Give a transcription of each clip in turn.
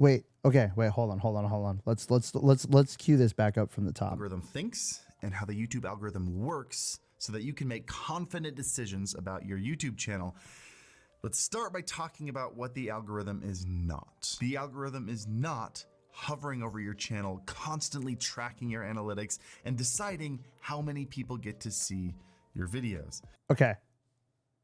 Wait, okay, wait, hold on. Let's cue this back up from the top. Algorithm thinks and how the YouTube algorithm works so that you can make confident decisions about your YouTube channel. Let's start by talking about what the algorithm is not. The algorithm is not hovering over your channel, constantly tracking your analytics and deciding how many people get to see your videos. Okay.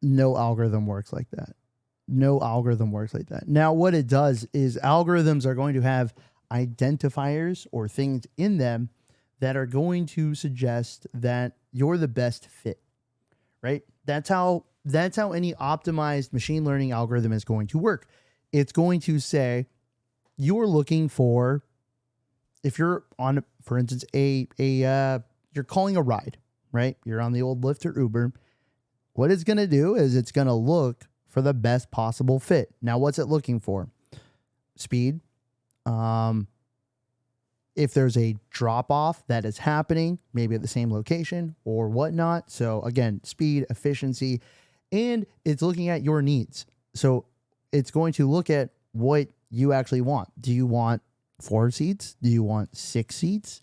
No algorithm works like that. No algorithm works like that. Now, what it does is algorithms are going to have identifiers or things in them that are going to suggest that you're the best fit, right? That's how any optimized machine learning algorithm is going to work. It's going to say you're looking for, if you're on, for instance, you're calling a ride, right? You're on the old Lyft or Uber. What it's going to do is it's going to look for the best possible fit. Now, what's it looking for? Speed. If there's a drop off that is happening, maybe at the same location or whatnot. So again, speed, efficiency, and it's looking at your needs. So it's going to look at what you actually want. Do you want 4 seats? Do you want 6 seats?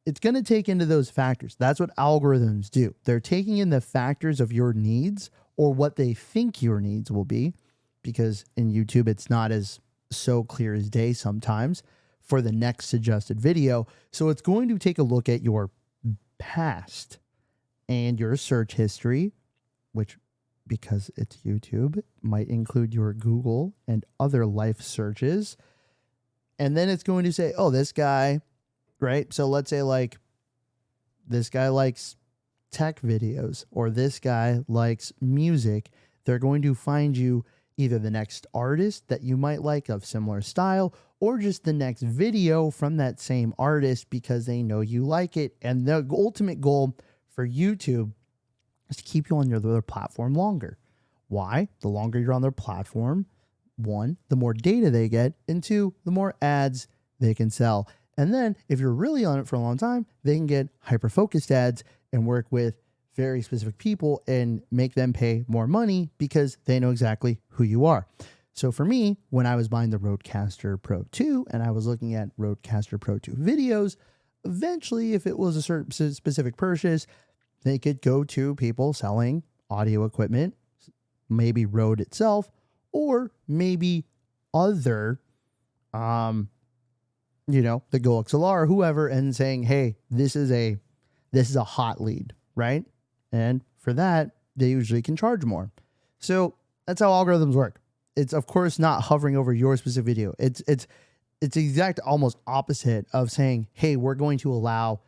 It's going to take into those factors. That's what algorithms do. They're taking in the factors of your needs or what they think your needs will be, because in YouTube, it's not as so clear as day sometimes for the next suggested video. So it's going to take a look at your past and your search history, which, because it's YouTube, might include your Google and other life searches. And then it's going to say, oh, this guy, right? So let's say like this guy likes tech videos or this guy likes music. They're going to find you either the next artist that you might like of similar style or just the next video from that same artist because they know you like it. And the ultimate goal for YouTube is to keep you on their platform longer. Why? The longer you're on their platform, 1, the more data they get, and 2, the more ads they can sell. And then if you're really on it for a long time, they can get hyper-focused ads and work with very specific people and make them pay more money because they know exactly who you are. So for me, when I was buying the Rodecaster Pro 2 and I was looking at Rodecaster Pro 2 videos, eventually, if it was a certain specific purchase, they could go to people selling audio equipment, maybe Rode itself, or maybe other, the Go XLR or whoever, and saying, hey, this is a hot lead, right? And for that, they usually can charge more. So that's how algorithms work. It's of course not hovering over your specific video. It's the exact almost opposite of saying, hey, we're going to allow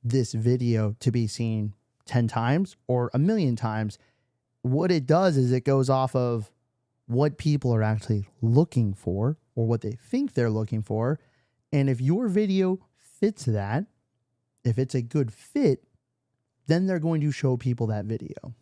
this video to be seen 10 times or 1,000,000 times. What it does is it goes off of what people are actually looking for or what they think they're looking for. And if your video fits that, if it's a good fit, then they're going to show people that video.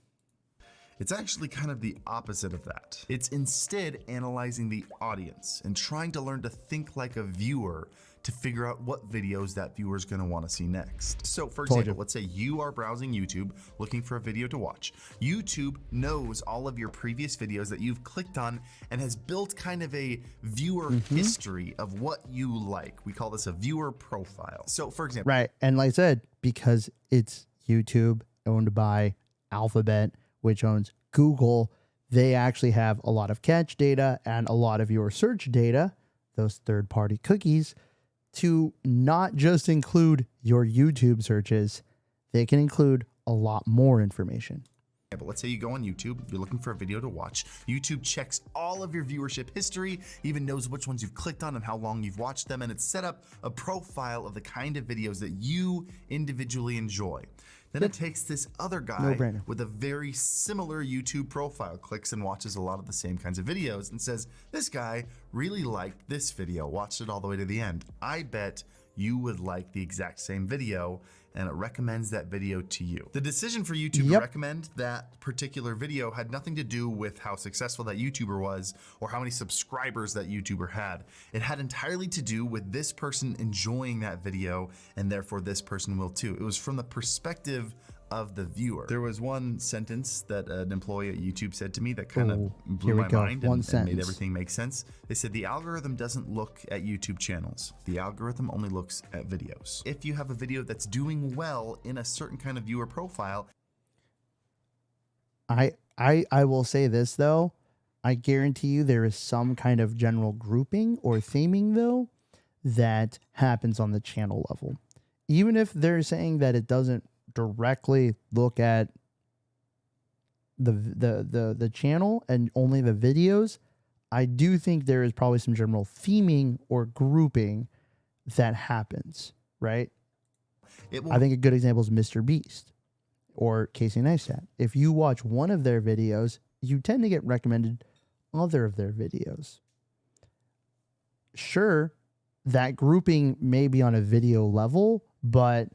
It's actually kind of the opposite of that. It's instead analyzing the audience and trying to learn to think like a viewer to figure out what videos that viewer is going to want to see next. So for example, let's say you are browsing YouTube looking for a video to watch. YouTube knows all of your previous videos that you've clicked on and has built kind of a viewer history of what you like. We call this a viewer profile. So for example, right. And like I said, because it's YouTube owned by Alphabet, which owns Google, they actually have a lot of catch data and a lot of your search data, those third-party cookies, to not just include your YouTube searches, they can include a lot more information. But let's say you go on YouTube, you're looking for a video to watch. YouTube checks all of your viewership history, even knows which ones you've clicked on and how long you've watched them, and it's set up a profile of the kind of videos that you individually enjoy. Then it takes this other guy with a very similar YouTube profile, clicks and watches a lot of the same kinds of videos and says, this guy really liked this video, watched it all the way to the end. I bet you would like the exact same video, and it recommends that video to you. The decision for YouTube to recommend that particular video had nothing to do with how successful that YouTuber was or how many subscribers that YouTuber had. It had entirely to do with this person enjoying that video, and therefore this person will too. It was from the perspective of the viewer. There was one sentence that an employee at YouTube said to me that kind of blew here we my go. mind One and made sentence. everything make sense. They said the algorithm doesn't look at YouTube channels. The algorithm only looks at videos. If you have a video that's doing well in a certain kind of viewer profile. I will say this though. I guarantee you there is some kind of general grouping or theming though that happens on the channel level. Even if they're saying that it doesn't directly look at the channel and only the videos, I do think there is probably some general theming or grouping that happens, right? I think a good example is Mr. Beast or Casey Neistat. If you watch one of their videos, you tend to get recommended other of their videos. Sure, that grouping may be on a video level, but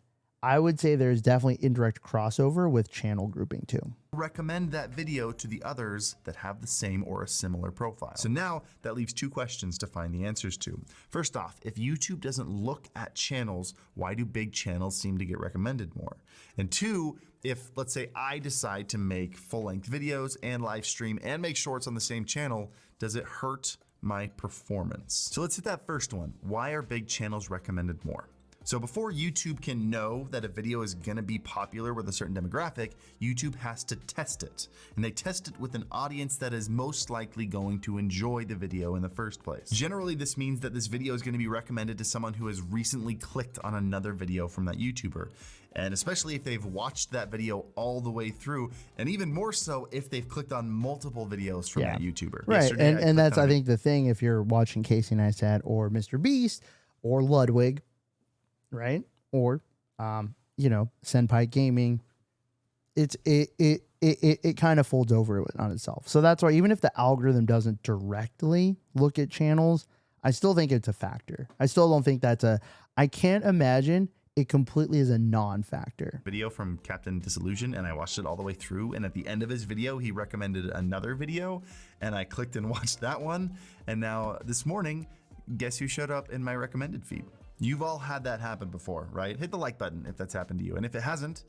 I would say there's definitely indirect crossover with channel grouping too. Recommend that video to the others that have the same or a similar profile. So now that leaves two questions to find the answers to. First off, if YouTube doesn't look at channels, why do big channels seem to get recommended more? And two, if let's say I decide to make full-length videos and live stream and make shorts on the same channel, does it hurt my performance? So let's hit that first one. Why are big channels recommended more? So before YouTube can know that a video is gonna be popular with a certain demographic, YouTube has to test it. And they test it with an audience that is most likely going to enjoy the video in the first place. Generally, this means that this video is gonna be recommended to someone who has recently clicked on another video from that YouTuber. And especially if they've watched that video all the way through, and even more so if they've clicked on multiple videos from that YouTuber. Right, Yesterday, and that's, I think, the thing if you're watching Casey Neistat or Mr. Beast or Ludwig, right? Or, you know, Senpai Gaming, it kind of folds over on itself. So that's why even if the algorithm doesn't directly look at channels, I still think it's a factor. I still don't think I can't imagine it completely is a non-factor. Video from Captain Disillusion, and I watched it all the way through, and at the end of his video he recommended another video and I clicked and watched that one, and now this morning guess who showed up in my recommended feed? You've all had that happen before, right? Hit the like button if that's happened to you, and if it hasn't,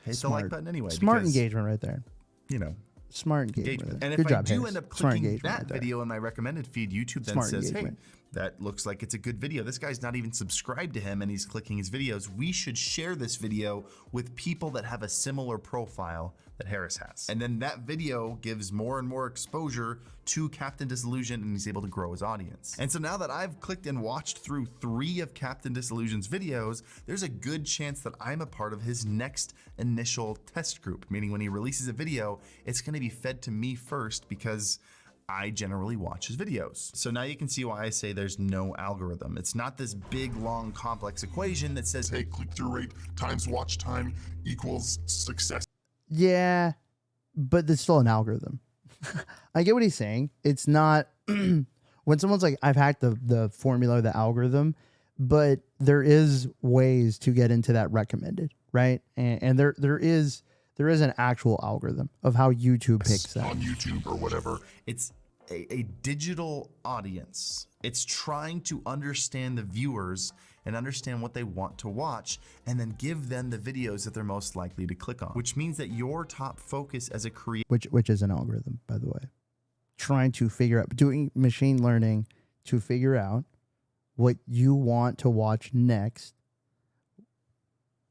hit the like button anyway. Smart engagement right there. You know, smart engagement. And if Good I job, do Harris. end up Smart clicking engagement that right there. video in my recommended feed, YouTube then Smart says, engagement. hey, that looks like it's a good video. This guy's not even subscribed to him and he's clicking his videos. We should share this video with people that have a similar profile that Harris has. And then that video gives more and more exposure to Captain Disillusion and he's able to grow his audience. And so now that I've clicked and watched through 3 of Captain Disillusion's videos, there's a good chance that I'm a part of his next initial test group, meaning when he releases a video, it's gonna be fed to me first because I generally watch his videos. So now you can see why I say there's no algorithm. It's not this big, long, complex equation that says, hey, click-through rate times watch time equals success. Yeah, but there's still an algorithm. I get what he's saying. It's not when someone's like, I've hacked the formula, the algorithm, but there is ways to get into that recommended, right? And there is an actual algorithm of how YouTube picks that. On YouTube or whatever. It's a digital audience. It's trying to understand the viewers and understand what they want to watch and then give them the videos that they're most likely to click on, which means that your top focus as a creator, which is an algorithm, by the way, trying to figure out, doing machine learning to figure out what you want to watch next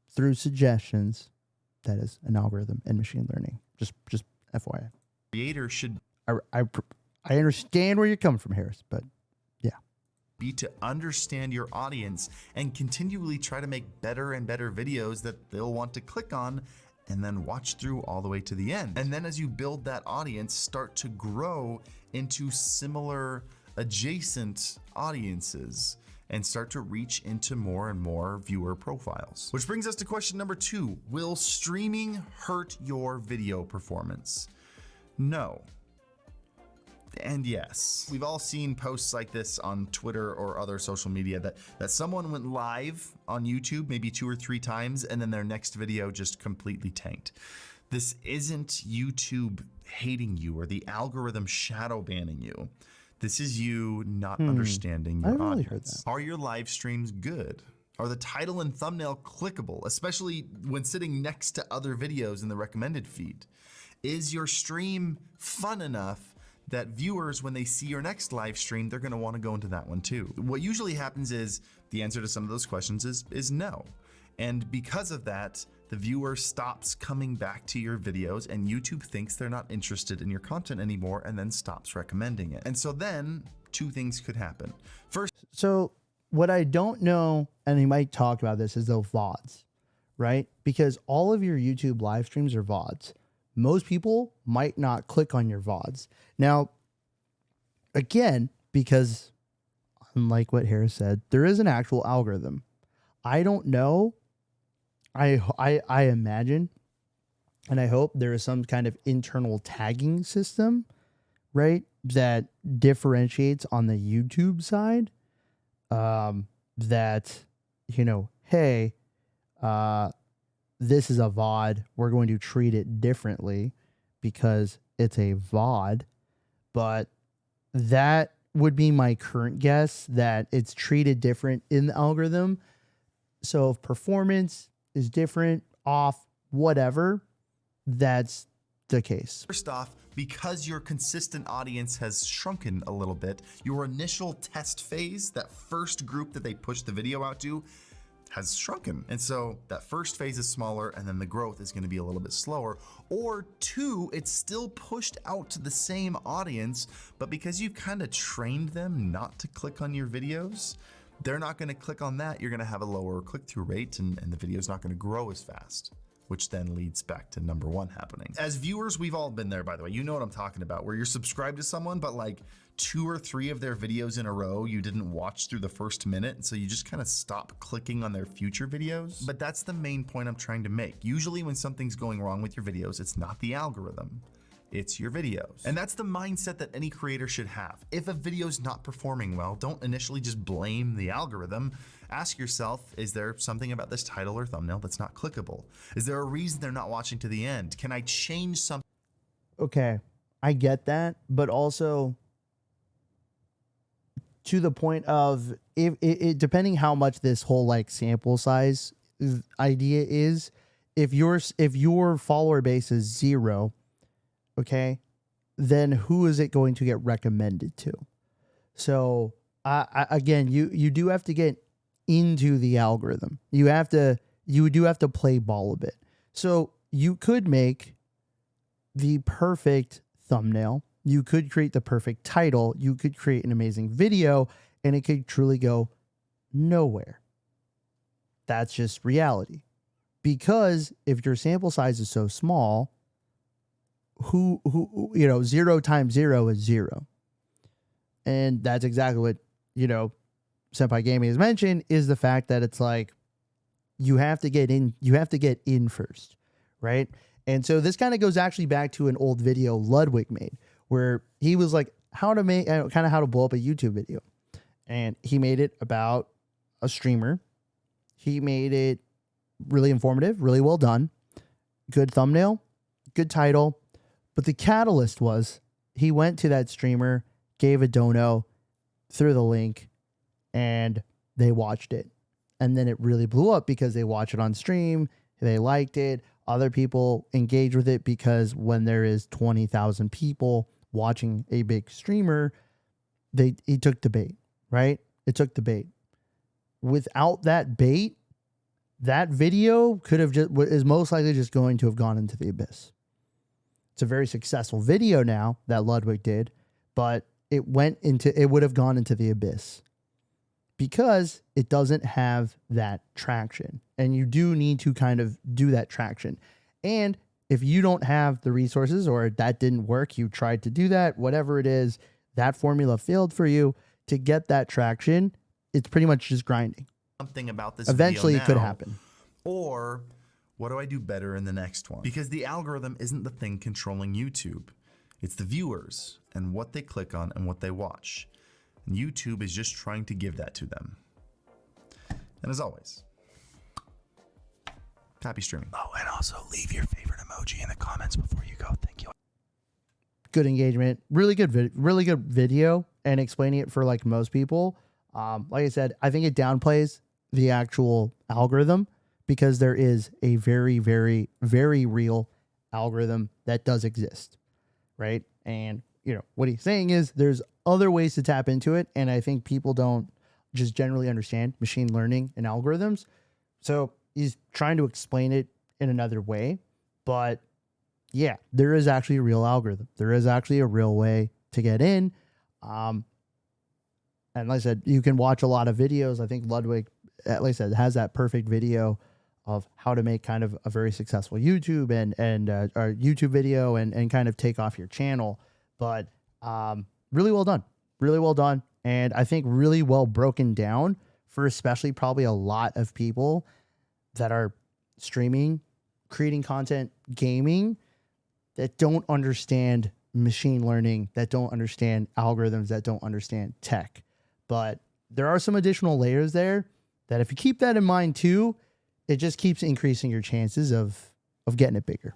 through suggestions. That is an algorithm and machine learning. Just FYI. creator should I understand where you're coming from, Harris, but yeah. be to understand your audience and continually try to make better and better videos that they'll want to click on and then watch through all the way to the end. And then as you build that audience, start to grow into similar adjacent audiences and start to reach into more and more viewer profiles. Which brings us to question number 2. Will streaming hurt your video performance? No. And yes. We've all seen posts like this on Twitter or other social media that someone went live on YouTube maybe 2 or 3 times and then their next video just completely tanked. This isn't YouTube hating you or the algorithm shadow banning you. This is you not understanding your I really audience. heard that. Are your live streams good? Are the title and thumbnail clickable, especially when sitting next to other videos in the recommended feed? Is your stream fun enough that viewers, when they see your next live stream, they're gonna wanna go into that one too? What usually happens is the answer to some of those questions is no. And because of that, the viewer stops coming back to your videos and YouTube thinks they're not interested in your content anymore and then stops recommending it. And so then two things could happen. First, So what I don't know, and he might talk about this, is the VODs, right? Because all of your YouTube live streams are VODs. Most people might not click on your VODs. Now, again, because unlike what Harris said, there is an actual algorithm. I don't know. I imagine, and I hope there is some kind of internal tagging system, right, that differentiates on the YouTube side, that, you know, hey, this is a VOD. We're going to treat it differently because it's a VOD. But that would be my current guess, that it's treated different in the algorithm. So if performance is different, off, whatever, that's the case. First off, because your consistent audience has shrunken a little bit, your initial test phase, that first group that they push the video out to, has shrunken. And so that first phase is smaller and then the growth is gonna be a little bit slower. Or two, it's still pushed out to the same audience, but because you've kind of trained them not to click on your videos, they're not gonna click on that. You're gonna have a lower click-through rate and the video's not gonna grow as fast, which then leads back to number one happening. As viewers, we've all been there, by the way. You know what I'm talking about, where you're subscribed to someone, but like 2 or 3 of their videos in a row, you didn't watch through the first minute, and so you just kind of stop clicking on their future videos. But that's the main point I'm trying to make. Usually when something's going wrong with your videos, it's not the algorithm, it's your videos. And that's the mindset that any creator should have. If a video's not performing well, don't initially just blame the algorithm. Ask yourself, is there something about this title or thumbnail that's not clickable? Is there a reason they're not watching to the end? Can I change something? Okay, I get that, but also to the point of if it depending how much this whole like sample size idea is, if your follower base is 0, okay, then who is it going to get recommended to? So again, you do have to get into the algorithm. You do have to play ball a bit. So you could make the perfect thumbnail. You could create the perfect title. You could create an amazing video, and it could truly go nowhere. That's just reality. Because if your sample size is so small, who 0 times 0 is 0. And that's exactly what, Senpai Gaming has mentioned, is the fact that it's like you have to get in first, right? And so this kind of goes actually back to an old video Ludwig made, where he was like, how to blow up a YouTube video. And he made it about a streamer. He made it really informative, really well done, good thumbnail, good title. But the catalyst was he went to that streamer, gave a dono, threw the link, and they watched it. And then it really blew up because they watched it on stream. They liked it. Other people engage with it because when there is 20,000 people watching a big streamer, he took the bait, right? It took the bait. Without that bait, that video is most likely just going to have gone into the abyss. It's a very successful video now that Ludwig did, but it would have gone into the abyss because it doesn't have that traction. And you do need to kind of do that traction. And if you don't have the resources, or that didn't work, you tried to do that, whatever it is, that formula failed for you, to get that traction, it's pretty much just grinding. Something about this Eventually video it could now, happen. Or what do I do better in the next one? Because the algorithm isn't the thing controlling YouTube. It's the viewers and what they click on and what they watch. And YouTube is just trying to give that to them. And as always, happy streaming. Oh, and also leave your favorite emoji in the comments before you go. Thank you. Good engagement, really good video, and explaining it for like most people. Like I said, I think it downplays the actual algorithm, because there is a very, very, very real algorithm that does exist, right? And, you know, what he's saying is there's other ways to tap into it. And I think people don't just generally understand machine learning and algorithms. So he's trying to explain it in another way. But yeah, there is actually a real algorithm. There is actually a real way to get in. And like I said, you can watch a lot of videos. I think Ludwig, like I said, has that perfect video of how to make kind of a very successful YouTube and or YouTube video and kind of take off your channel. But really well done, really well done. And I think really well broken down for especially probably a lot of people that are streaming, creating content, gaming, that don't understand machine learning, that don't understand algorithms, that don't understand tech. But there are some additional layers there that if you keep that in mind too, it just keeps increasing your chances of getting it bigger.